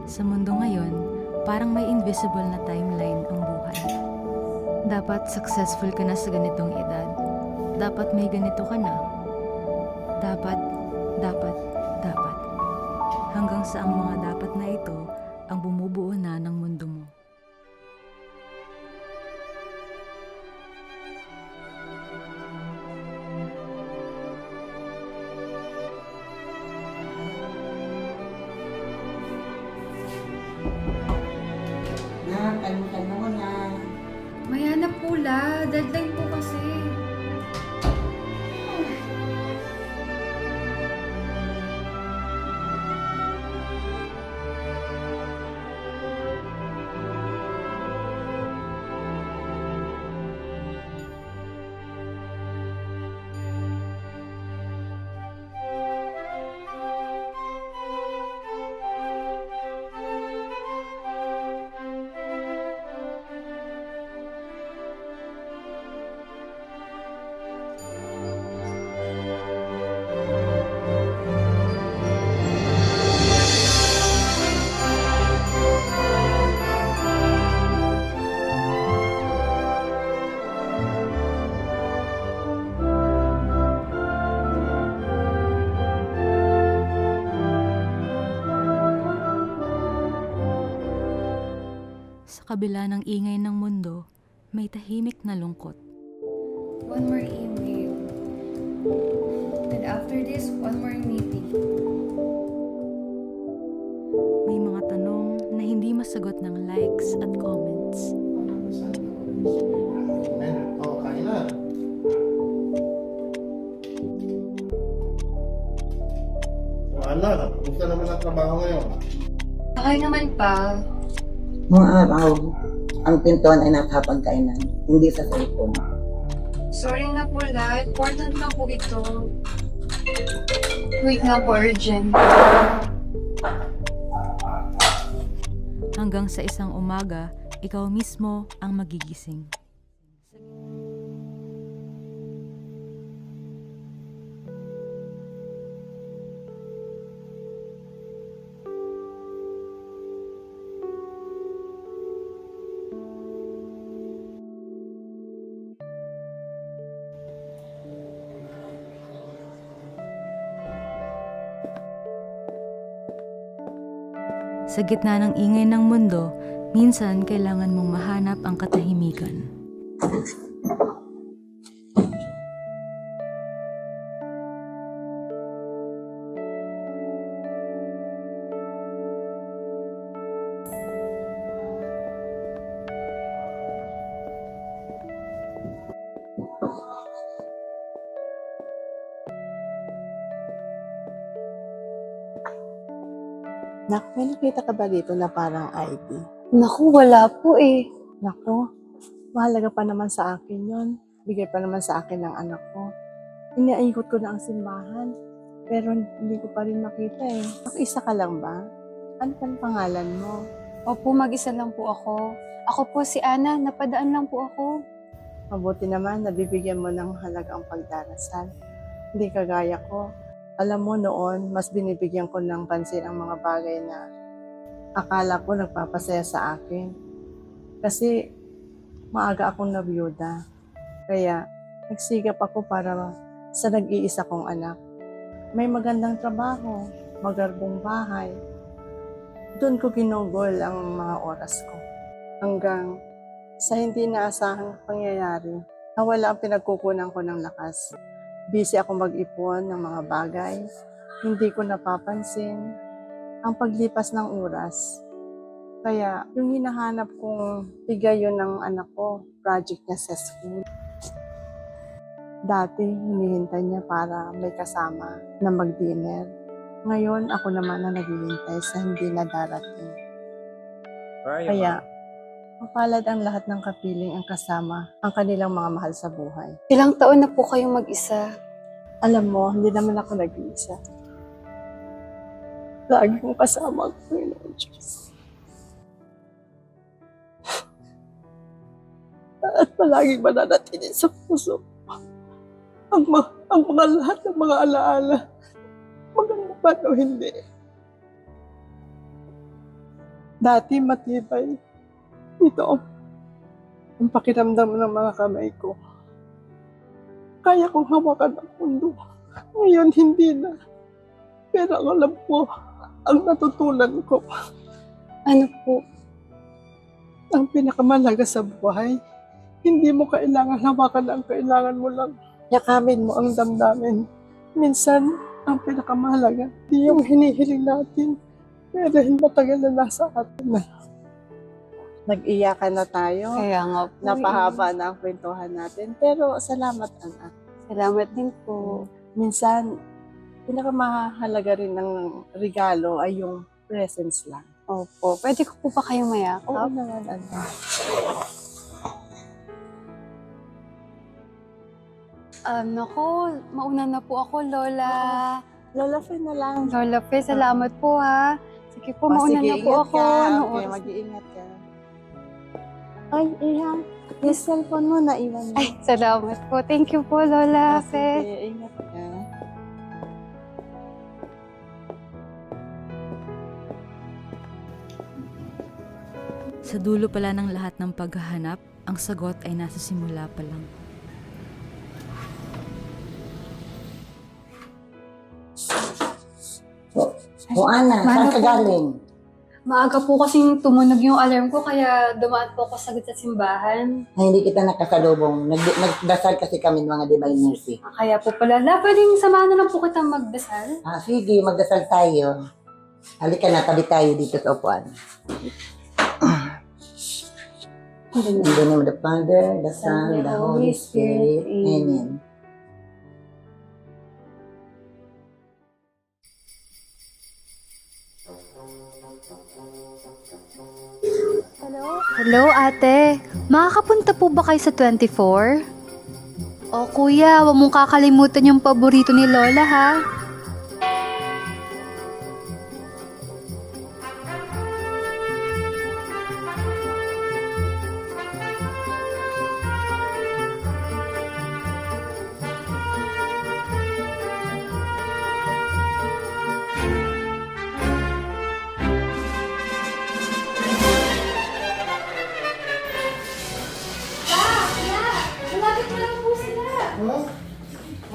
Sa mundo ngayon, parang may invisible na timeline ang buhay. Dapat successful ka na sa ganitong edad. Dapat may ganito ka na. Dapat. Hanggang sa ang mga dapat na ito ang bumubuo na ng mundo mo. Kalimutan mo na. Maya na pula, deadline po kasi. Sa kabila ng ingay ng mundo, may tahimik na lungkot. One more email. And after this, one more meeting. May mga tanong na hindi masagot ng likes at comments. Kain na. Anak, gusto naman ang trabaho ngayon. Okay naman pa. Mga araw, ang pintuan ay nakapagkainan, hindi sa cellphone. Sorry na pula, important lang po ito. Wait na po, urgent. Hanggang sa isang umaga, ikaw mismo ang magigising. Sa gitna ng ingay ng mundo, minsan kailangan mong mahanap ang katahimikan. Nak, may nakita ka ba dito na parang ID? Naku, wala po eh. Naku, mahalaga pa naman sa akin yon. Bigay pa naman sa akin ng anak ko. Iniikot ko na ang simbahan, pero hindi ko pa rin makita eh. Isa ka lang ba? Ano pa ang pangalan mo? Opo, mag-isa lang po ako. Ako po si Ana, napadaan lang po ako. Mabuti naman, nabibigyan mo ng halagang pagdarasal. Hindi kagaya ko. Alam mo noon, mas binibigyan ko ng pansin ang mga bagay na akala ko nagpapasaya sa akin. Kasi maaga akong nabiyuda. Kaya nagsigap ako para sa nag-iisa kong anak. May magandang trabaho, magarbong bahay. Doon ko ginugol ang mga oras ko. Hanggang sa hindi naasahang pangyayari, nawala ang pinagkukunan ko ng lakas. Busy ako mag-ipon ng mga bagay. Hindi ko napapansin ang paglipas ng oras. Kaya yung hinahanap kong bigayon ng anak ko, project niya sa school. Dati, hinihintay niya para may kasama na mag-dinner. Ngayon, ako naman na naghihintay sa hindi na darating. Kaya, mapalad ang lahat ng kapiling ang kasama ang kanilang mga mahal sa buhay. Ilang taon na po kayong mag-isa? Alam mo, hindi naman ako nag-iisa. Lagi kong kasama ang Panginoon Diyos. At palaging mananatili sa puso. ang mga lahat ng mga alaala, maganda ba o hindi? Dati matibay. Ito ang pakiramdam ng mga kamay ko. Kaya kong hawakan ang mundo. Ngayon hindi na. Pero ang alam ko, ang natutunan ko, Ano po? ang pinakamalaga sa buhay, hindi mo kailangan hawakan ang kailangan mo lang. Yakamin mo ang damdamin. Minsan, ang pinakamahalaga, di yung hinihiling natin, pero matagal na nasa atin na. Nag-iyakan na tayo. Kaya nga po. Napahaba na ang kwentuhan natin. Pero salamat, anak. Salamat din po. Minsan, pinakamahalaga rin ng regalo ay yung presence lang. Opo. Pwede ko po ba kayong Oo mayakap? naman, anak. Naku, mauna na po ako, Lola. Lola Fe na lang. Lola Fe, salamat po ha. Sige po, mauna Sige, na po ingat ako. ka. Anong Okay, oras? mag-iingat ka. Ay, Iha. Yung cellphone mo, naiwan mo. Ay, salamat po. Thank you po, Lola Fe. Sige, ingat ka. Sa dulo pala ng lahat ng paghahanap, ang sagot ay nasa simula pa lang. O Ana, saan ka galing? Maaga po kasing tumunog yung alarm ko, kaya dumaan po ako saglit sa simbahan. Ay, hindi kita nakasalubong. Nagdasal kasi kami ng mga Divine Mercy. Kaya po pala, pwedeng samahan na lang po kitang magdasal. Sige, magdasal tayo. Halika na, tabi tayo dito sa upuan. In the name of the Father, the Son, the Holy Spirit. Amen. Hello, ate. Makakapunta po ba kayo sa 24? O kuya, huwag mong kakalimutan yung paborito ni Lola, ha? Malapit na lang po sila. Huh?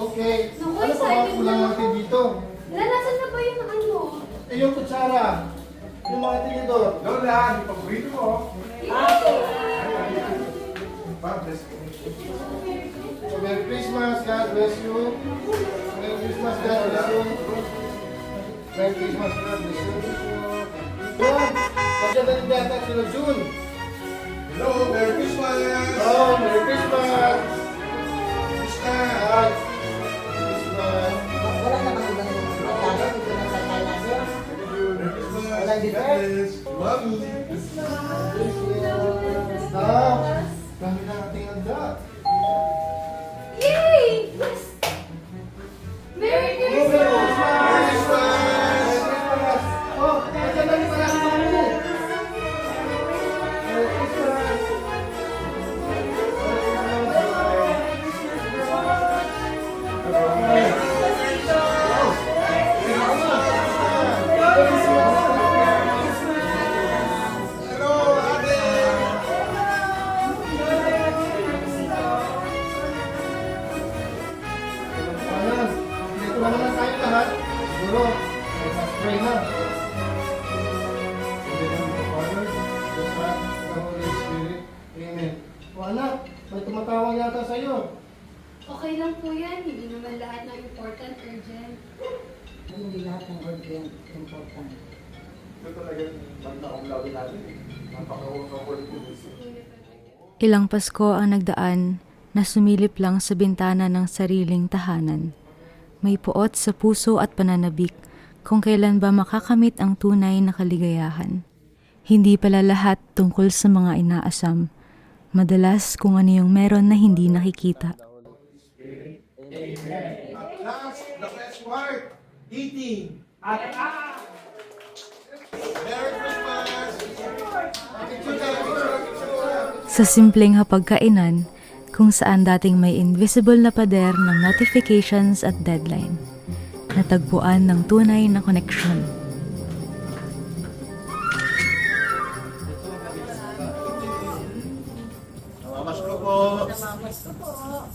Okay. Naku, Ano pa ba excited kulang na natin dito? Nasaan na ba yung ano? Yung kutsara. Yung mga tinidor. Lola, yung paborito mo. So, Merry Christmas. God bless you. Merry Christmas. God bless you. Merry Christmas. God bless you. Jun! Nandiyan na rin yata sila Jun. Hello, Merry Christmas! Oh, Merry Christmas. Christmas! Christmas. Wala na bang ibang magkano dito na sa Thailandia? Walang dessert? Mami. Stop. Kami na ating handa. Yay! Yes! Merry Christmas! Merry Christmas! Oh, nandiyan na rin pala si Mami. Merry Christmas! Hello, ate! Ayan, dito naman na tayo lahat. Siguro, may pray na. In the name of the Father, the Son, the Holy Spirit. Amen. O anak, may tumatawag yata sa'yo. Okay lang po yan. Hindi naman lahat ng important urgent. Hindi lahat ng urgent important. Ito talagang magna-umlaw natin eh. Napaka-work po. Ilang Pasko ang nagdaan na sumilip lang sa bintana ng sariling tahanan. May puot sa puso at pananabik kung kailan ba makakamit ang tunay na kaligayahan. Hindi pala lahat tungkol sa mga inaasam. Madalas kung ano yung meron na hindi nakikita. Last, the best part, eating. Merry Christmas! Sa simpleng hapagkainan, kung saan dating may invisible na pader ng notifications at deadline. Natagpuan ng tunay na koneksyon. Namamas ko po. Pasok po kayo.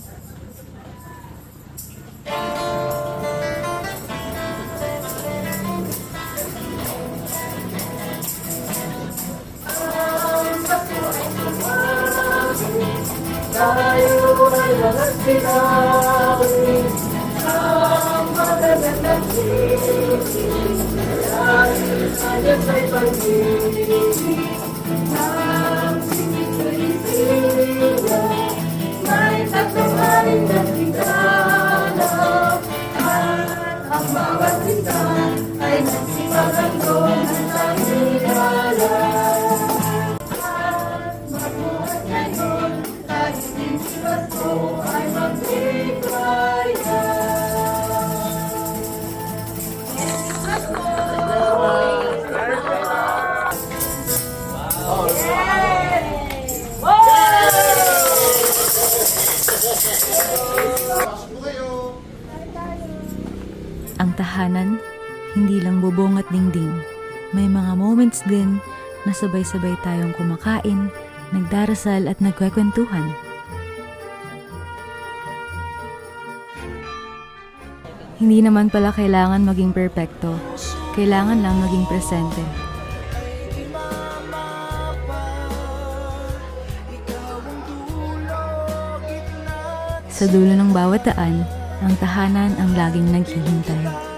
Ang tahanan, hindi lang bubong at dingding. May mga moments din na sabay-sabay tayong kumakain, nagdarasal at nagkwekwentuhan. Hindi naman pala kailangan maging perpekto. Kailangan lang maging presente. Sa dulo ng bawat daan, ang tahanan ang laging naghihintay.